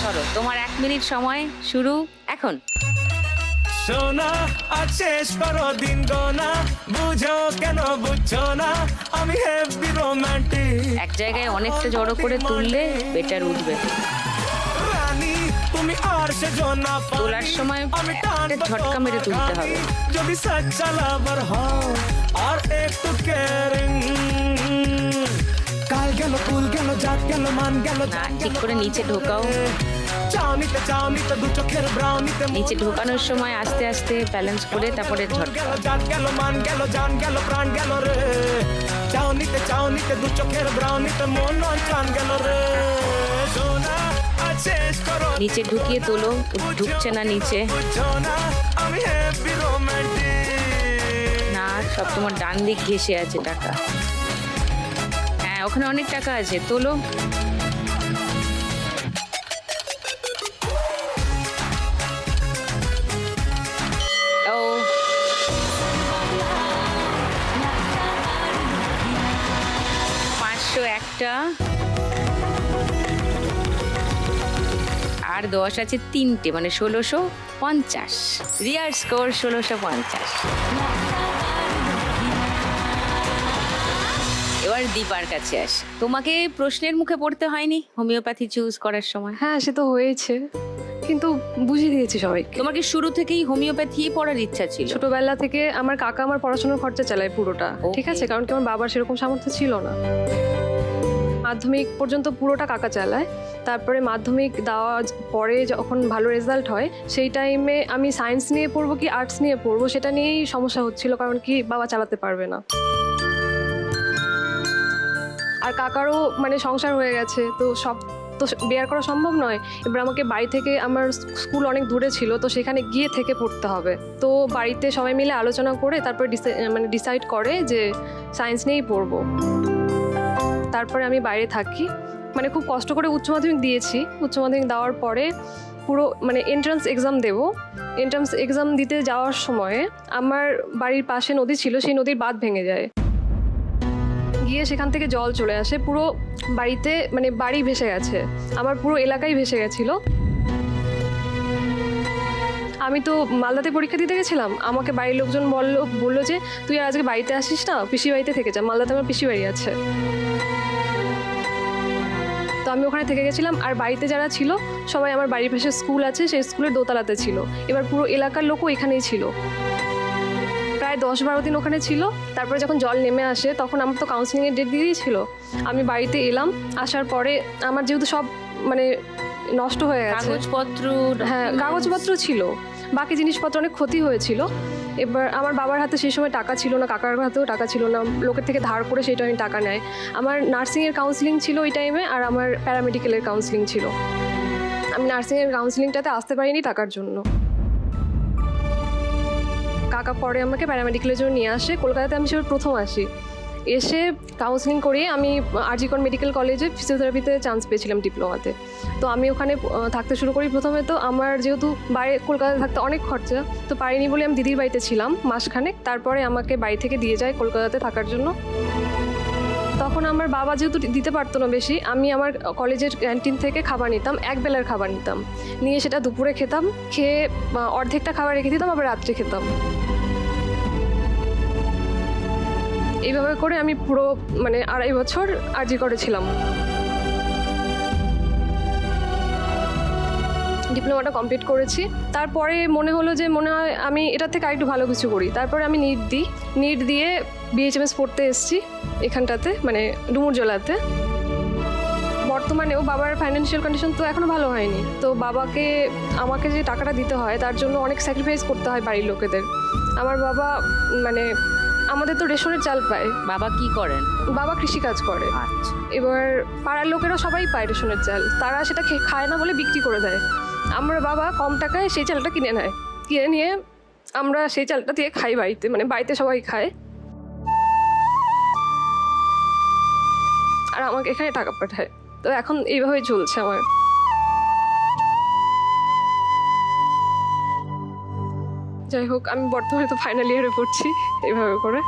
ধরো তোমার 1 মিনিট সময় শুরু এখন। সোনা আজ শেষ করো দিন গোনা, বুঝো কেন বুঝছো না আমি হেভি রোমান্টিক। এক জায়গায় অনেকটা জড়ো করে তুললে বেটার উঠবে। রানী তুমি আর সে জনা তোলার সময় একটা ঝটকা মেরে তুলতে হবে। যদি সচ্চা লাভার হও আর একটু কেয়ারিং, কাল গেল কুল গেল জাত গেল মান গেল, না ঠিক করে নিচে ঢোকাও। চাউনিতে দু চোখের ব্রাউনিতে নিচে ঢোকানোর সময় আস্তে আস্তে ব্যালেন্স করে তারপরে ঝটকা। জাত গেল মান গেল জান গেল প্রাণ গেল রে, চাউনিতে দু চোখের ব্রাউনিতে মন চান গেল রে। সোনা আজ শেষ করো নিচে ঢুকিয়ে তোলো, ঢুকছে না নিচে। বুঝছো না আমি হেভি রোমান্টিক। না সব তোমার ডান দিক ঘেসে আছে টাকা। হ্যাঁ ওখানে অনেক টাকা আছে, তোলো। ও 500 একটা, আর 10 আছে 3টে, মানে 1650। রিয়ার স্কোর 1650। এবার দীপার কাছে আস। তোমাকে প্রশ্নের মুখে পড়তে হয়নি হোমিওপ্যাথি চুজ করার সময়। হ্যাঁ সে তো হয়েছে, কিন্তু বুঝিয়ে দিয়েছি সবাইকে। তোমার কি শুরু থেকেই হোমিওপ্যাথি পড়ার ইচ্ছা ছিল? ছোটবেলা থেকে আমার কাকা আমার পড়াশোনার খরচা চালায় পুরোটা, Okay. ঠিক আছে, কারণ কি আমার বাবার সেরকম সামর্থ্য ছিল না। মাধ্যমিক পর্যন্ত পুরোটা কাকা চালায়। তারপরে মাধ্যমিক দেওয়া পরে যখন ভালো রেজাল্ট হয় সেই টাইমে আমি সায়েন্স নিয়ে পড়বো কি আর্টস নিয়ে পড়বো সেটা নিয়েই সমস্যা হচ্ছিল, কারণ কি বাবা চালাতে পারবে না। আর কাকারও মানে সংসার হয়ে গেছে, তো সব তো বেয়ার করা সম্ভব নয়। এবার আমাকে বাড়ি থেকে, আমার স্কুল অনেক দূরে ছিল, তো সেখানে গিয়ে থেকে পড়তে হবে। তো বাড়িতে সবাই মিলে আলোচনা করে তারপরে ডিসাইড করে যে সায়েন্স নিয়েই পড়বো। তারপরে আমি বাইরে থাকি, মানে খুব কষ্ট করে উচ্চ মাধ্যমিক দিয়েছি। উচ্চ মাধ্যমিক দেওয়ার পরে পুরো মানে এন্ট্রান্স এক্সাম দেবো। এন্ট্রান্স এক্সাম দিতে যাওয়ার সময় আমার বাড়ির পাশে নদী ছিল, সেই নদীর বাঁধ ভেঙে যায়, গিয়ে সেখান থেকে জল চলে আসে পুরো বাড়িতে, মানে বাড়ি ভেসে গেছে, আমার পুরো এলাকায় ভেসে গেছিলো। আমি তো মালদাতে পরীক্ষা দিতে গেছিলাম, আমাকে বাড়ির লোকজন বললো যে তুই আর আজকে বাড়িতে আসিস না, পিসি বাড়িতে থেকে যা, মালদাতে আমার পিসি বাড়ি আছে। তো আমি ওখানে থেকে গেছিলাম, আর বাড়িতে যারা ছিল সবাই আমার বাড়ির পাশে স্কুল আছে, সেই স্কুলের দোতলাতে ছিল। এবার পুরো এলাকার লোকও এখানেই ছিল, প্রায় 10-12 দিন ওখানে ছিল। তারপরে যখন জল নেমে আসে তখন আমার তো কাউন্সিলিংয়ের ডেট দিয়ে দিয়েছিল। আমি বাড়িতে এলাম, আসার পরে আমার যেহেতু সব মানে নষ্ট হয়ে গেছে, কাগজপত্র, হ্যাঁ কাগজপত্র ছিল, বাকি জিনিসপত্র অনেক ক্ষতি হয়েছিল। এবার আমার বাবার হাতে সেই সময় টাকা ছিল না, কাকার হাতেও টাকা ছিল না, লোকের থেকে ধার করে সেই টাইমে টাকা নেয়। আমার নার্সিংয়ের কাউন্সিলিং ছিল ওই টাইমে, আর আমার প্যারামেডিক্যালের কাউন্সিলিং ছিল। আমি নার্সিংয়ের কাউন্সিলিংটাতে আসতে পারিনি টাকার জন্য। কাকা পরে আমাকে প্যারামেডিক্যালের জন্য নিয়ে আসে কলকাতাতে। আমি সেবার প্রথম আসি, এসে কাউন্সিলিং করিয়ে আমি আরজিকর মেডিকেল কলেজে ফিজিওথেরাপিতে চান্স পেয়েছিলাম ডিপ্লোমাতে। তো আমি ওখানে থাকতে শুরু করি। প্রথমে তো আমার যেহেতু বাইরে কলকাতায় থাকতে অনেক খরচা, তো পারিনি বলে আমি দিদির বাড়িতে ছিলাম মাসখানেক। তারপরে আমাকে বাড়ি থেকে দিয়ে যায় কলকাতাতে থাকার জন্য। তখন আমার বাবা যেহেতু দিতে পারতো না বেশি, আমি আমার কলেজের ক্যান্টিন থেকে খাবার নিতাম, একবেলার খাবার নিতাম, নিয়ে সেটা দুপুরে খেতাম, খেয়ে অর্ধেকটা খাবার রেখে দিতাম, আবার রাত্রে খেতাম। এইভাবে করে আমি পুরো মানে 2.5 বছর আরজি করেছিলাম। ডিপ্লোমাটা কমপ্লিট করেছি। তারপরে মনে হলো যে মনে হয় আমি এটার থেকে আরেকটু ভালো কিছু করি। তারপরে আমি নিট দিয়ে বিএইচএমএস পড়তে এসেছি এখানটাতে, মানে ডুমুরজলাতে। বর্তমানেও বাবার ফাইন্যান্সিয়াল কন্ডিশন তো এখনও ভালো হয়নি, তো আমাকে যে টাকাটা দিতে হয় তার জন্য অনেক স্যাক্রিফাইস করতে হয় বাড়ির লোকেদের। আমার বাবা মানে আমাদের তো রেশনের চাল পায়। বাবা কি করেন? বাবা কৃষিকাজ করে। আচ্ছা, এবার পাড়ার লোকেরা সবাই পায় রেশনের চাল, তারা সেটা খায় না বলে বিক্রি করে দেয়। আমরা বাবা কম টাকায় সেই চালটা কিনে নেয়, কিনে নিয়ে আমরা সেই চালটা দিয়ে খাই বাড়িতে, মানে বাড়িতে সবাই খায়, আর আমাকে এখানে টাকা পাঠায়। তো এখন এইভাবেই চলছে আমার। যাই হোক, আমি বর্তমানে তো ফাইনাল ইয়ারে পড়ছি এইভাবে করে।